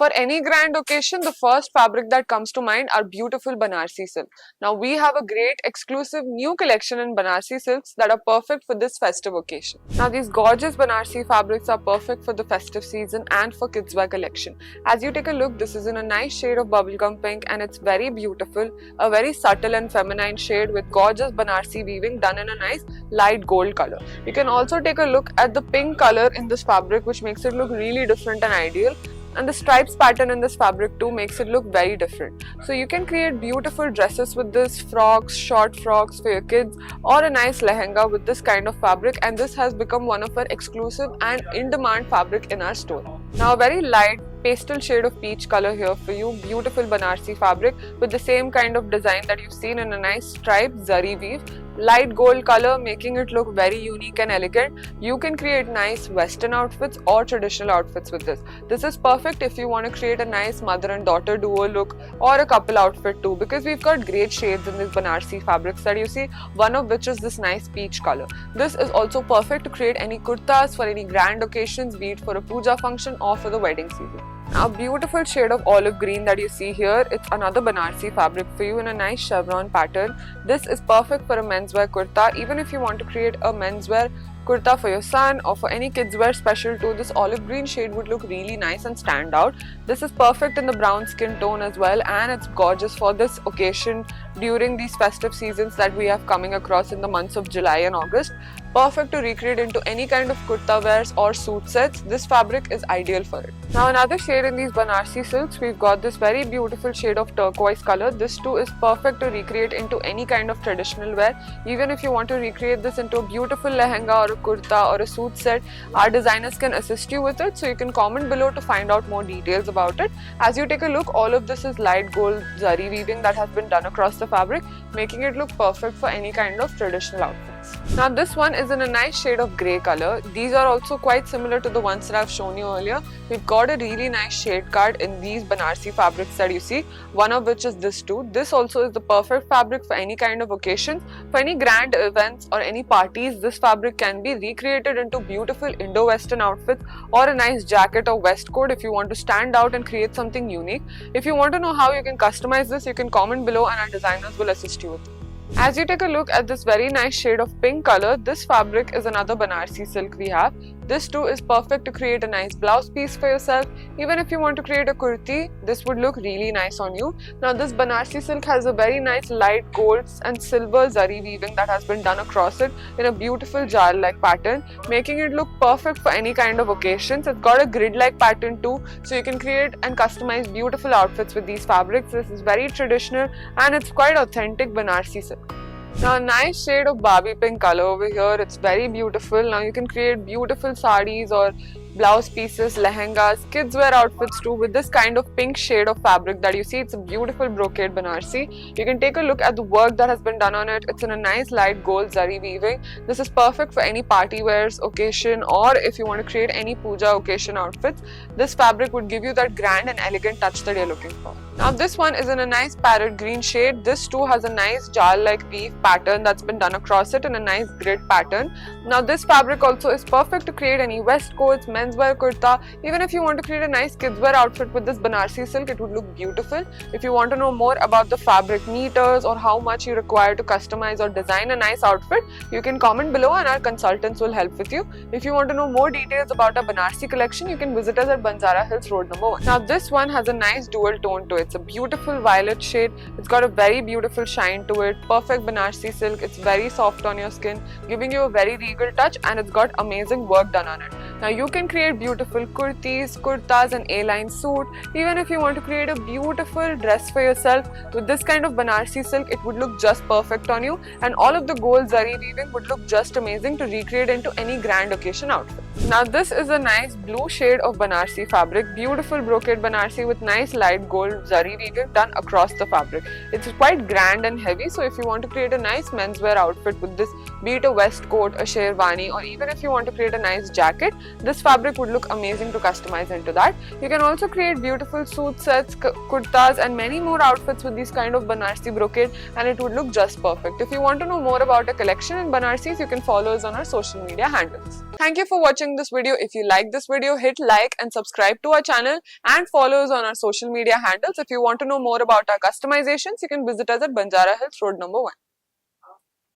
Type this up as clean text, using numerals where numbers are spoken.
For any grand occasion, the first fabric that comes to mind are beautiful Banarsi silk. Now we have a great exclusive new collection in Banarsi silks that are perfect for this festive occasion. Now these gorgeous Banarsi fabrics are perfect for the festive season and for kids wear collection. As you take a look, this is in a nice shade of bubblegum pink and it's very beautiful, a very subtle and feminine shade with gorgeous Banarsi weaving done in a nice light gold color. You can also take a look at the pink color in this fabric, which makes it look really different and ideal. And the stripes pattern in this fabric too makes it look very different. So you can create beautiful dresses with this, frocks, short frocks for your kids, or a nice lehenga with this kind of fabric, and this has become one of our exclusive and in-demand fabric in our store. Now a very light pastel shade of peach color here for you, beautiful Banarsi fabric with the same kind of design that you've seen in a nice striped zari weave. Light gold color making it look very unique and elegant. You can create nice western outfits or traditional outfits with this. This is perfect if you want to create a nice mother and daughter duo look or a couple outfit too, because we've got great shades in these Banarsi fabrics that you see, one of which is this nice peach color. This is also perfect to create any kurtas for any grand occasions, be it for a puja function or for the wedding season. Now, beautiful shade of olive green that you see here, it's another Banarsi fabric for you in a nice chevron pattern. This is perfect for a menswear kurta. Even if you want to create a menswear kurta for your son or for any kids wear special too, this olive green shade would look really nice and stand out. This is perfect in the brown skin tone as well, and it's gorgeous for this occasion during these festive seasons that we have coming across in the months of July and August. Perfect to recreate into any kind of kurta wears or suit sets. This fabric is ideal for it. Now another shade in these Banarsi silks, we've got this very beautiful shade of turquoise color. This too is perfect to recreate into any kind of traditional wear. Even if you want to recreate this into a beautiful lehenga or a kurta or a suit set, our designers can assist you with it. So you can comment below to find out more details about it. As you take a look, all of this is light gold zari weaving that has been done across the fabric, making it look perfect for any kind of traditional outfits. Now this one is in a nice shade of grey color. These are also quite similar to the ones that I've shown you earlier. We've got a really nice shade card in these Banarsi fabrics that you see, one of which is this too. This also is the perfect fabric for any kind of occasion. For any grand events or any parties, this fabric can be recreated into beautiful Indo-Western outfits or a nice jacket or waistcoat if you want to stand out and create something unique. If you want to know how you can customize this, you can comment below and our designers will assist you with it. As you take a look at this very nice shade of pink color, this fabric is another Banarsi silk we have. This too is perfect to create a nice blouse piece for yourself. Even if you want to create a kurti, this would look really nice on you. Now this Banarsi silk has a very nice light gold and silver zari weaving that has been done across it in a beautiful jar-like pattern, making it look perfect for any kind of occasions. It's got a grid-like pattern too, so you can create and customize beautiful outfits with these fabrics. This is very traditional and it's quite authentic Banarsi silk. Now a nice shade of Barbie pink color over here, it's very beautiful. Now you can create beautiful sarees or blouse pieces, lehengas, kids wear outfits too with this kind of pink shade of fabric that you see. It's a beautiful brocade Banarsi. You can take a look at the work that has been done on it. It's in a nice light gold zari weaving. This is perfect for any party wears occasion, or if you want to create any puja occasion outfits. This fabric would give you that grand and elegant touch that you're looking for. Now this one is in a nice parrot green shade. This too has a nice jar-like weave pattern that's been done across it in a nice grid pattern. Now this fabric also is perfect to create any waistcoats, menswear kurta. Even if you want to create a nice kids wear outfit with this Banarsi silk, it would look beautiful. If you want to know more about the fabric meters or how much you require to customize or design a nice outfit, you can comment below and our consultants will help with you. If you want to know more details about our Banarsi collection, you can visit us at Banjara Hills Road number 1. Now this one has a nice dual tone to it. It's a beautiful violet shade. It's got a very beautiful shine to it. Perfect Banarsi silk. It's very soft on your skin, giving you a very regal touch, and it's got amazing work done on it. Now you can create beautiful kurtis, kurtas and A-line suit. Even if you want to create a beautiful dress for yourself with this kind of Banarsi silk, it would look just perfect on you, and all of the gold zari weaving would look just amazing to recreate into any grand occasion outfit. Now this is a nice blue shade of Banarsi fabric, beautiful brocade Banarsi with nice light gold zari weaving done across the fabric. It's quite grand and heavy, so if you want to create a nice menswear outfit with this, be it a vest coat, a sherwani, or even if you want to create a nice jacket, this fabric would look amazing to customize into that. You can also create beautiful suit sets, kurtas, and many more outfits with these kind of Banarsi brocade, and it would look just perfect. If you want to know more about a collection in Banarsis, you can follow us on our social media handles. Thank you for watching this video. If you like this video, hit like and subscribe to our channel and follow us on our social media handles. If you want to know more about our customizations, you can visit us at Banjara Hills Road number 1.